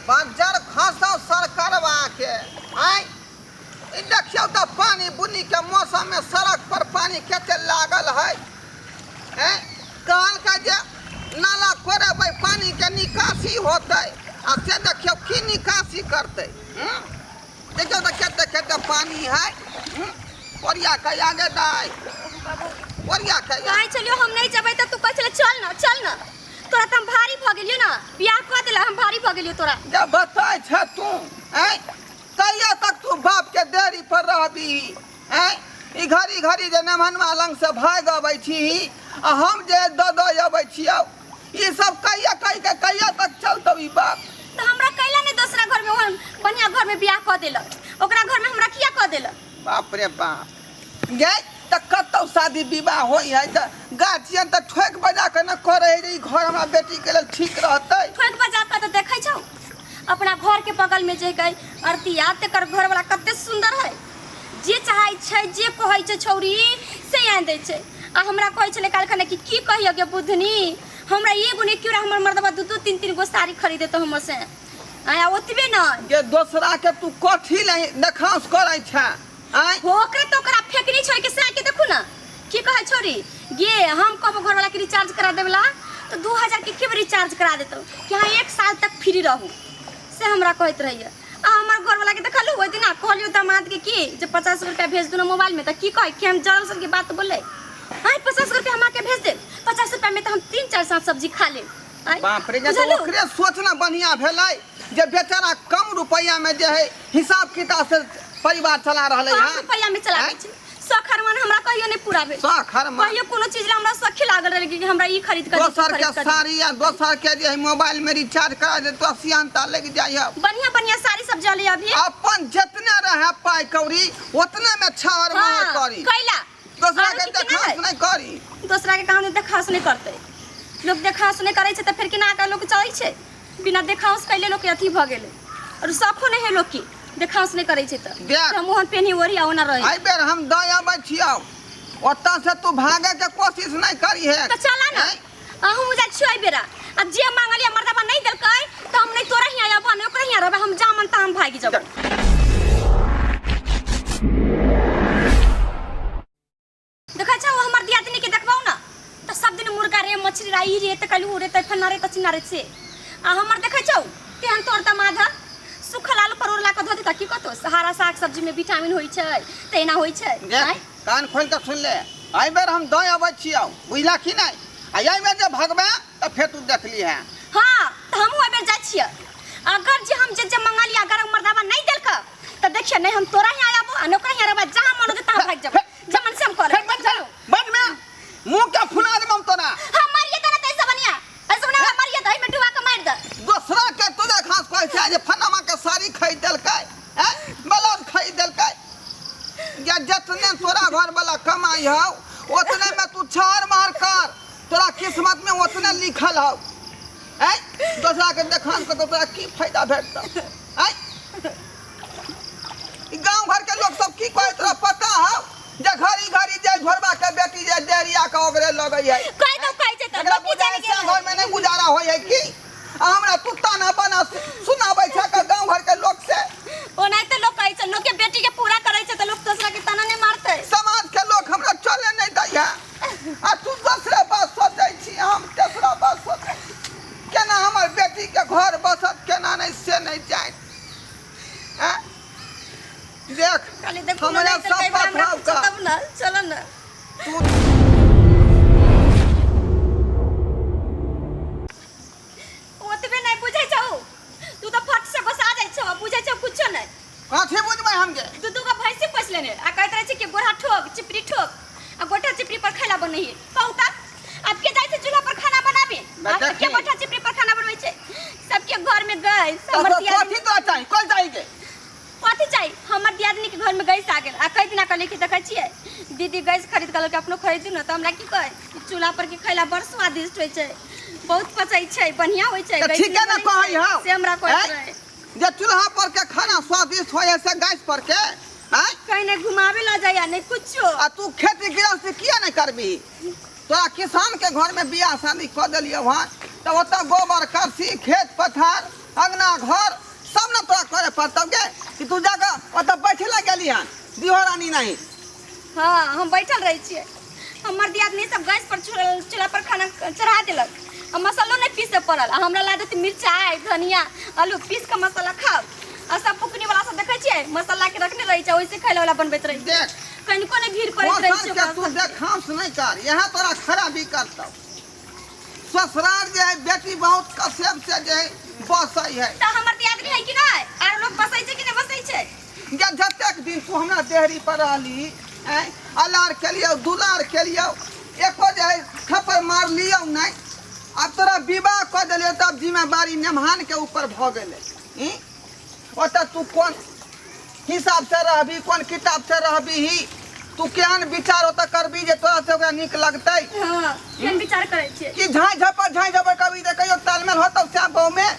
बाजार खासा सरकारवा के आई देखियो तो पानी बुनी के मौसम में सड़क पर पानी केते लागल है काल का जे नाला कोरे पानी के निकासी होते आ से देखियो की निकासी करते देखियो तो केते केते पानी है ओरिया के आगे दाई ओरिया के काहे चलियो हम नहीं जबै त तू कह चल ना तोरा त हम भारी भ गेलियो ना बियाह क देला हम भारी भ गेलियो तोरा जब बताय छ तू कहिया तक तू बाप के देरी पर रहबी ई घड़ी घड़ी जे नमहनवा लंग से भाग अबै छी आ हम जे दद अबै छियौ ई सब कहिया तक चलतौ ई बाप त हमरा कैला ने दूसरा घर में हम बढ़िया घर में बियाह क देला ओकरा घर में हमरा किया क देला बाप रे बाप गे त कतौ शादी विवाह होई है त गार्जियन त ठोक बजा के न करे रे घर हमरा बेटी के लेल ठीक रहतै ठोक बजा के त देखै छौ अपना घर के बगल में जे गई अरतिया तेकर घर वाला कते सुंदर है जे चाहै छै जे कहै छै छौरी से आन दै छै आ हमरा कहै छले काल खने की कहियो गे बुधनी हमरा एगो ने क्यों हमर मर्दबा दू तीन गो साड़ी खरीदे तो हम से आया ओतबे न जे दोसरा के तू कथि ले नखास करै छ आई ओकरा तो ओकरा फेकनी छोड़ के से के देखू ना की कहै छोरी गे हम कब घर वाला के रिचार्ज करा देबला तो 2000 के केवल रिचार्ज करा देतो कि हां 1 साल तक फ्री रहू से हमरा कहत रहिए आ हमर घर वाला के देखलु ओइ दिन कहलियो दामाद के की जे 50 रुपया भेज दू ना मोबाइल में त की कह के हम जरल सर के बात बोले हां 50 रुपया हमरा के भेज दे 50 रुपया में त हम 3-4 साथ सब्जी खा ले बाप रे जे ओकरे सोचना बढ़िया भेलै जे बेचारा कम रुपया में जे है हिसाब किताब से परिवार चला रहले है रुपया में चला छै सखरमन हमरा कहियो नहीं पूरा भेल सखरमन कहियो कोनो चीज हमरा सखी लागल रहे कि हमरा ई खरीद कर दोसर के साड़ी या दोसर के जे मोबाइल में रिचार्ज करा दे तो सियानता लग जाय बढ़िया बढ़िया साड़ी सब जले अभी अपन जितने रहे पाई कौड़ी उतने में छावर मार करी कैला दोसरा के देखास नहीं करी दोसरा के कहां देखास नहीं करते लोग देखास नहीं करे छै त फिर केना का लोग चलै छै बिना देखास कैले लोग के अथी भ गेले और सखो नहीं है लोग की देखास नहीं करे छै त हम मोहन पेनी ओरिया ओना रहे आई बेर हम दया बचियो ओता से तू भागे के कोशिश नहीं करी है त चला ना अहू जा छियै बेरा अब जे मांगलिया मर्दबा नहीं देलकै त हम नहीं तोरा ही आया बने ओकरा ही रहबे हम जामन त हम भागी जब देखा छ हमर दियादनी के देखबाऊ ना त सब दिन मुर्गा रे मछली राई रे त कलू रे त फना रे त चिना रे से आ हमर देखै छौ तेहन तोर त माधा सुखल आलू परोला के धोती त की कतो हरा साग सब्जी में विटामिन होई छै तेना होई छै कान खोल के सुन ले आई बेर हम दय अबै छियौ बुझला कि नहीं आई में जे भगबे त फेर तू देखली है हां त हम ओइ बेर जा छियै अगर जे हम जे मंगालिया अगर मर्दाबा नहीं देलक त देखिए नहीं हम तोरा ही आबो आ नौकर ही रहबा जहां मन होते तहां भाग जब जमन से हम करे बन में मुंह के फुला दे हम तोरा हम मारिए त तै सब बनिया ऐसे बना मारिए दही में डुबा के मार दे दूसरा के तू देखास कहै छै जे फनामा के साड़ी खरीद देलकै ब्लाउज खरीद देलकै या जितने तोरा घर वाला कमाई हौ उतने में तू छार मार कर तोरा किस्मत में उतने लिखल हौ दूसरा के देखास के तोरा की फायदा भेटता गांव घर के लोग सब की कहै तोरा पता हौ जे घड़ी घड़ी जे घरबा के बेटी जे डेरिया के ओकरे लगै है कह दो कह छै त लोग जाने के घर में नहीं गुजारा होय है की हमरा कुत्ता ना बना सुनाबै छै के गांव घर के लोग से ओनाइ त लोग कहै छै लोग के बेटी के पूरा करै छै त लोग दूसरा के तना नहीं मारतै समाज के लोग हमरा चले नहीं दै है आ तू दूसरा बात सोचै छी हम तेसरा बात सोचै केना हमर बेटी के घर बसत केना नहीं से नहीं जाय देख खाली देख हमरा सब बात का तब ना चलो ना ओतबे नहीं बुझै छौ तू तो फट से बसा जाय छौ बुझै छौ कुछ नहीं काथे बुझबै हम के दू का भैंसी पोस लेने आ कहत रहे छी कि गोरा ठोक चिपरी ठोक आ गोठा चिपरी पर खैला बनही कहूता अब के जाय छै चूल्हा पर खाना बनाबे के गोठा चिपरी पर खाना बनबै छै सबके घर में गैस हमर दिया कथि तो चाहिए कोई जाएंगे कथि चाहिए हमर दियादनी के घर में गैस आ गेल आ कई दिना कहले कि देखै छियै दीदी गैस खरीद कर के अपनो खरीदू न त हमरा की कहै चूल्हा पर के खैला बड़ स्वादिष्ट होय छै बहुत पचै छै बढ़िया होय छै ठीक है ना कहै हां से हमरा कहै रहे जे चूल्हा पर के खाना स्वादिष्ट होय से गैस पर के कहीं नहीं घुमावे ला जाया नहीं कुछो आ तू खेती गृहस्थी किया नहीं करबी तोरा किसान के घर में बियाह शादी क देलियो वहां त ओता गोबर करसी खेत पथार अंगना घर सब ना तोरा करे पड़तौ के कि तू जाकर ओतऽ बैठे गेली हन दिवारानी नहीं। हाँ हम बैठल रही छिए। हमर दियादनी सब गैस पर चूल्हा पर खाना चढ़ा देलक। अब मसालो नहीं पीसे पड़ल। हमरा ला देती मिर्चाई धनिया आलू पीस के मसाला खाओ। आ सब पुकनी वाला सब देखे छिए मसाला के रखने रही छै ओइसे खैले वाला बनबैत रही। देख कनिको ने भीड़ पड़ैत रही छै। तू देख खांस नहीं कर यहाँ तोरा खराबी करतौ। ससुराल जे है बेटी बहुत कसम से जे है बसई है। त हमर दियादनी है कि नहीं आर लोग बसै छै कि नहीं बसै छै। जे जतेक दिन तू हमरा देहरी पर रहली अलार के लियो दुलार के लियो एको जे है खपर मार लियो नहीं। अब तोरा विवाह कर दिलियो तब जिम्मेवारी नेमहान के ऊपर भ गेले। ओतऽ तू कौन हिसाब से रहबी कौन किताब से रहबी ही तू केहन विचार ओतऽ करबी जे तोरा से ओकरा नीक लगतै। हां केहन विचार करै छिए कि झाई झपर कभी देखियो तालमेल होतौ श्याम बहु में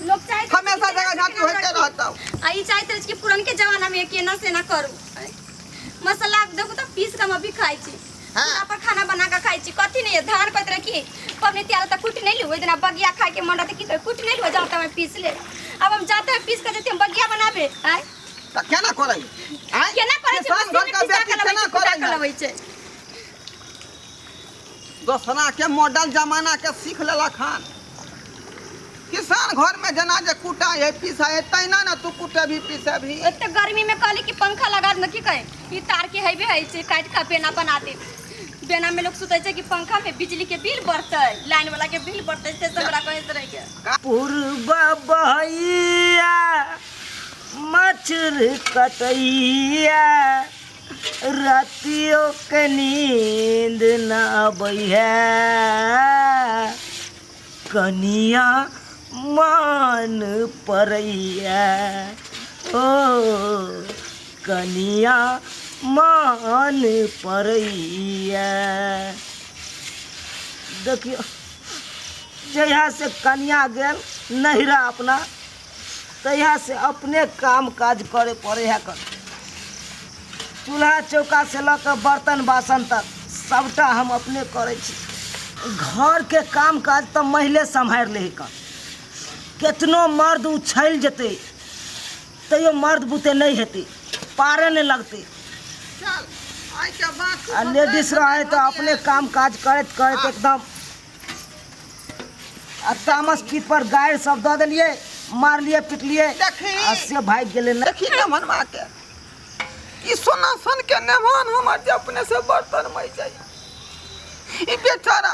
लोग चाहे हमेशा जगह झांकी होते रहतौ। आ ई चाहते कि पुरान के जमाना में केना से ना करू। मसाला देखो तो पीस के हम अभी खाई छी। चूल्हा पर खाना बना के खाई छी। कथी नहीं है धान कहत रहे कि पबनी त्यार त कुट नहीं लियो इतना बगिया खाए के मन रहते कि कुट नहीं लियो जाता मैं पीस ले। अब हम जाते हैं पीस के देते हम बगिया बनाबे आय त केना करई आय केना करे छै किसान घर का बेटी केना करबै छै। दोसरा के मॉडल जमाना के सीख लेला खान। किसान घर में जना जे कुटा है पीसा है तैना ना तू कुटे भी पीसे भी। एते गर्मी में कहले कि पंखा लगा दे की कहे ई तार के हेबे है छै काट का पेना बना दे। बेना में लोग सुतै छै कि पंखा में बिजली के बिल बढ़तै लाइन वाला के बिल बढ़तै से हमरा कहैत रह गया। पूर्वा बहैया मछर कटैया रातियों के नींद न अबैया कनिया मान परैया ओ कनिया मान परैया। देखियो जहिया से कनिया गेल नहिरा अपना तहिया से अपने काम काज करे पड़े है। कर चूल्हा चौका से लऽ के बर्तन बासन तक सबटा हम अपने करे छी। घर के काम काज तो महिले सम्हारि ले कर केतनो मर्द उछल जेते तैयो मर्द बुते नहीं हेते पारे नहीं लगते। चल आइ के बात आ लेडीज रहे तो अपने काम काज करत करत एकदम आ तामस पीठ पर गाय सब दऽ देलिए मार लिए पिट लिए देखी आ से भाग गेले न। देखी न मनवा के ई सोना सन के नेमान हमर जे अपने से बर्तन मई जाय ई बेचारा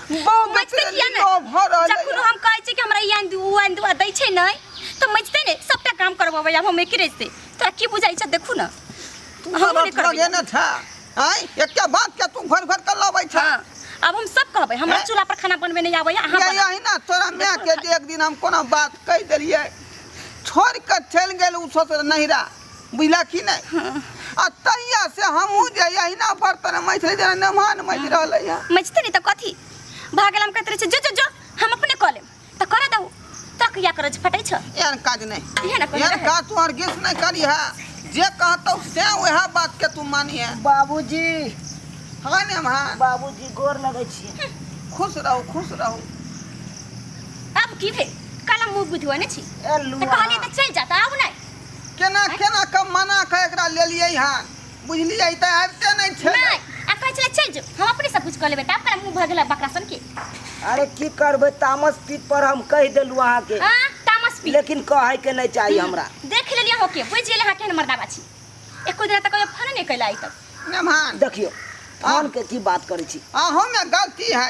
बहु मचते किया लो भर जखन हम कहै छी कि हमरा ई आन दू ओ आन दू दै छै नै त मचते ने सबटा काम करबबै अब हम एकरे से तोरा की बुझाइ छ देखू न हम नहीं करबे न था आय एकटा बात के तू घर घर कर लबै छ। अब हम सब कहबै हमरा चूल्हा पर खाना बनबे नहीं आबै अहाँ बना यही ना तोरा मैं के जे एक दिन हम कोनो बात कह देलिए छोड़ के चल गेल उ ससुर नहिरा बुझला कि नहीं। आ तहिया से हमहू जे यही ना बर्तन मैथली जे नमान मैथ रहलै है मचते नहीं त कथी भागल हम कहत रहे छ जो जो जो हम अपने कऽ लेब त करे दऊ तक या करे फटै छ एहन काज नहीं इहे ना करे एहन काज तू हर गिस नहीं करी है जे कहतौ से वह बात के तू मानी है। बाबूजी हाँ ने मां बाबूजी गोर लगै छी। खुश रहू खुश रहू। अब की भेल काला मुंह बुझुआ ने छी ए त लुआ कहली त चल जाता आब नहीं केना केना कब मना के एकरा ले लियै हां बुझलियै त आबिते नहीं छै नहीं आ कहै छले चल जो हम अपने सब कुछ कर लेबै त अपना मुंह भगला बकरा सन के। अरे की करबै तामस पीठ पर हम कह देलु अहाँ के हां तामस पी लेकिन कहे के नहीं चाहिए हमरा। देख लेलिए हो के बुझ गेले अहाँ केहन मर्दाबा छी एको दिन तक फोन नहीं कैला आई तक नेमान देखियो फोन के की बात करै छी अहों में गलती है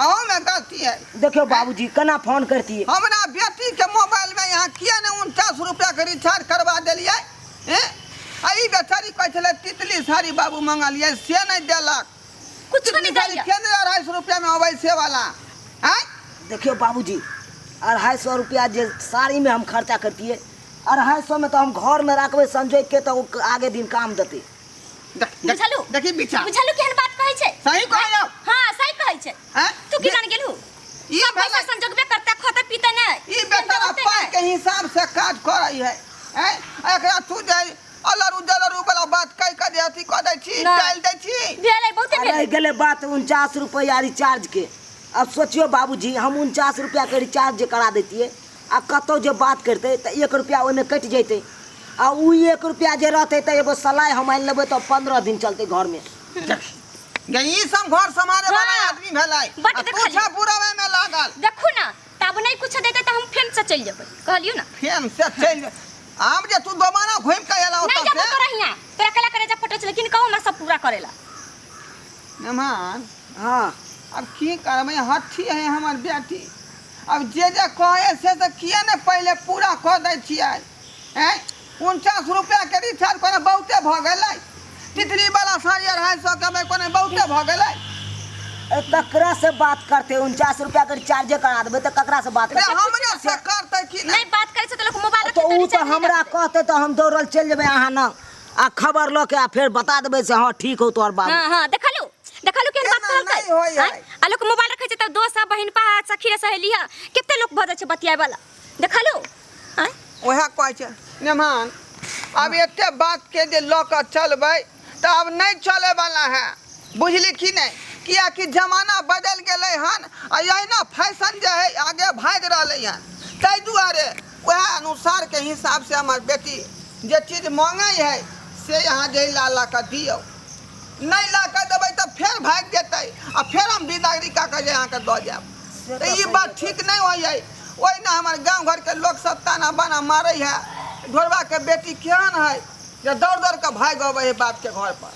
अहों में गलती है। देखियो बाबूजी केना फोन करती है हमरा बेटी के मोबाइल में यहाँ किया ने 49 रुपया के रिचार्ज करवा देलिए हैं आई बेचारी कहै छले तितली साड़ी बाबू मंगलिए से नहीं देलक कुछ नहीं दैया केंद्र 250 रुपया में अबै से वाला हैं। देखियो बाबूजी 250 रुपया जे साड़ी में हम खर्चा करतिए 250 में तो हम घर में रखबे संजोग के तो आगे दिन काम देते। बुझलू देखी विचार बुझलू केहन बात कहै छै सही कहलो हां सही कहै छै हैं तू की जान गेलू ई सब पैसा संजोगबे करते खोते पीते नहीं ई बेचारा पाई के हिसाब से काज करई है हैं एकरा तू जे अलर उजलर वाला बात कह के देती क दै छी डाल दै छी भेलै बहुते रह भेलै गेले बात 49 रुपया रिचार्ज के। अब सोचियो बाबूजी हम 49 रुपया के रिचार्ज जे करा देतिए आ कतौ जे बात करते तो 1 रुपया ओहिमे कटि जैते आ उ 1 रुपया जे रहते तो एगो सलाइ हम आनि लेबै तो 15 दिन चलते घर में। ई सब घर समारे वाला हाँ। आदमी भेलै बट आ देखलियै। तू छा बुरावे में लागल देखू ना तब नहीं कुछ देते तो हम फेन से चल जेबै कहलियो ना। फेन से चल आब जे तू दोबारा घुम के एला नहीं ओतऽ जब से तोरा हिया तोरा कला करे जब फोटो लेकिन कहो हमरा सब पूरा करेला। मेहमान हाँ अब की करबै हठी है हमर बेटी अब जे कहे से तो किया ने पहले पूरा कर दै छियै हैं 49 रुपया के रिचार्ज कोने बहुते भ गेलै तितली वाला साड़ी 250 के में कोने बहुते भ गेलै ए, ककरा से बात करते 49 रुपया के रिचार्ज करा देबै तो ककरा से बात रे करते हमरे से करतै कि नहीं बात करे से तो लोग मोबाइल तो उ तो हमरा कहते तो हम दौड़ल चल जेबै अहाँ न आ खबर ल के आ फिर बता देबै से हाँ ठीक हो तोहर बात। हां हां देखलू केहन बात एना कहलकै नहीं होय है। आ लोग मोबाइल रखे छै त दोस्त बहिन पा सखी रे सहेली है केते लोग भजै छै बतियाय वाला देखलू हैं। ओहे कहै छै मेहमान अब एते बात के जे ल के चलबै त अब नहीं चले वाला है बुझली कि नहीं किया कि जमाना बदल गेलै हन आ यही ना फैशन जे है आगे भाग रहलै हन ताहि दुआरे वह अनुसार के हिसाब से हमर बेटी जे चीज मांगे है से यहाँ जे ला के दियौ नहीं ला के देबै तो फिर भाग जेतै आ फिर हम बिदागरी का के यहाँ के दऽ जायब तो ये बात ठीक नहीं हो जाए। वही ना हमारे गांव घर के लोग सब ताना बाना मारे है ढोरबा के बेटी केहन है जे दौड़ दौड़ के भाग अबै है बाप के घर पर।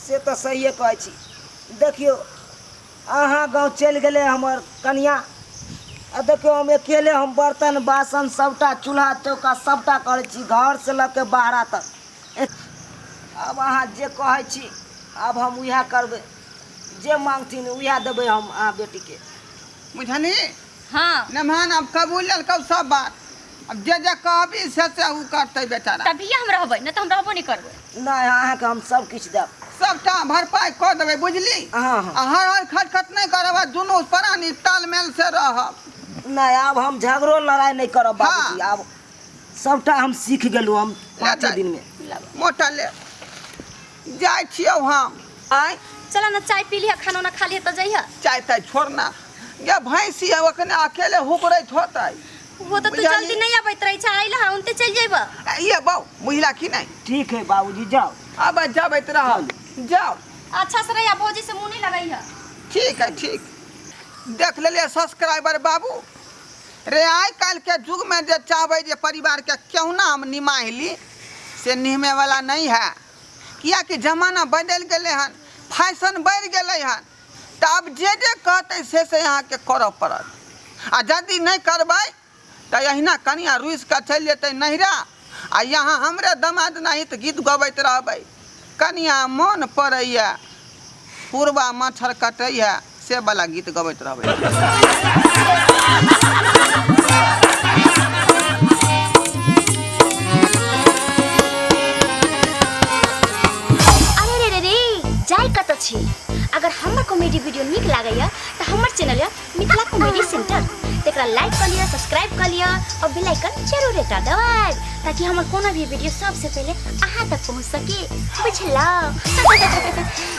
से तो सहिए कहै छी देखियो अहाँ गाँव चलि गेलै हमर कनिया आ देखियो हम अकेले हम बर्तन बासन सबटा चूल्हा चौका सबटा करै छी घर से लऽ के बाहरा तक। अब अहाँ जे कहै छी अब हम उएह करबै जे मांगथिन उएह देबै हम अहाँ बेटी के बुझनी हां मेहमान अब कबूल लेलकौ सब बात अब जे कहबी से उ करतै बेचारा तभी हम रहबै न त हम रहबो नहीं करबै। नहीं अहाँके हम सब किछु देब सबटा भरपाई कऽ देबै बुझली हाँ आ हर खटखट नहीं करब दुनू प्राणी तालमेल से रहब। नहीं अब हम झगड़ो लड़ाई नहीं करब बाबूजी हाँ। अब सबटा हम सीख गेलहुँ हम 5 दिन में। मोटा ले जाइ छियौ हम आय चला ना चाय पी लिया खाना ना खा लिया त जइहा। चाय ताय छोड़ना ये भैंसी है ओकने अकेले हुकरैत होतै वो तो तू बुझलियै? जल्दी नहीं आबैत रही छै आइला हम ते चल जेबा। ये बाऊ बुझला कि नहीं ठीक है बाबूजी जाओ। अब जबैत रह जाओ अच्छा से रहिया भौजी से मुंह नहीं लगैहा। ठीक है ठीक देख लेलिए सब्सक्राइबर बाबू रे आइ काल्हि के युग में जे चाहबै जे परिवार के केहुना हम निमाहली से निहमे वाला नहीं है किया कि जमाना बदल गेलै हन फैशन बढ़ गेलै हन तो अब जे कहते से यहाँ के करऽ पड़त आ यदि नहीं करबै तो अहिना कनिया रुइस के चलि जेतै नहिरा आ यहाँ हमरे दमाद नाहित गीत गबैत रहबै कनिया मन पड़ैया पूर्वा मच्छर कटैया से वाला गीत गबैत रहबै। अरे रे रे रे जाय कत छी अगर हमर कॉमेडी वीडियो निक लागैया त हमर चैनल या मिथिला कॉमेडी सेंटर तेकरा लाइक कर लिया सब्सक्राइब कर लिया और बेल आइकन जरूर दबा दबाएब ताकि हमर कोनो भी वीडियो सबसे पहले अहां तक पहुंच सके बुझला।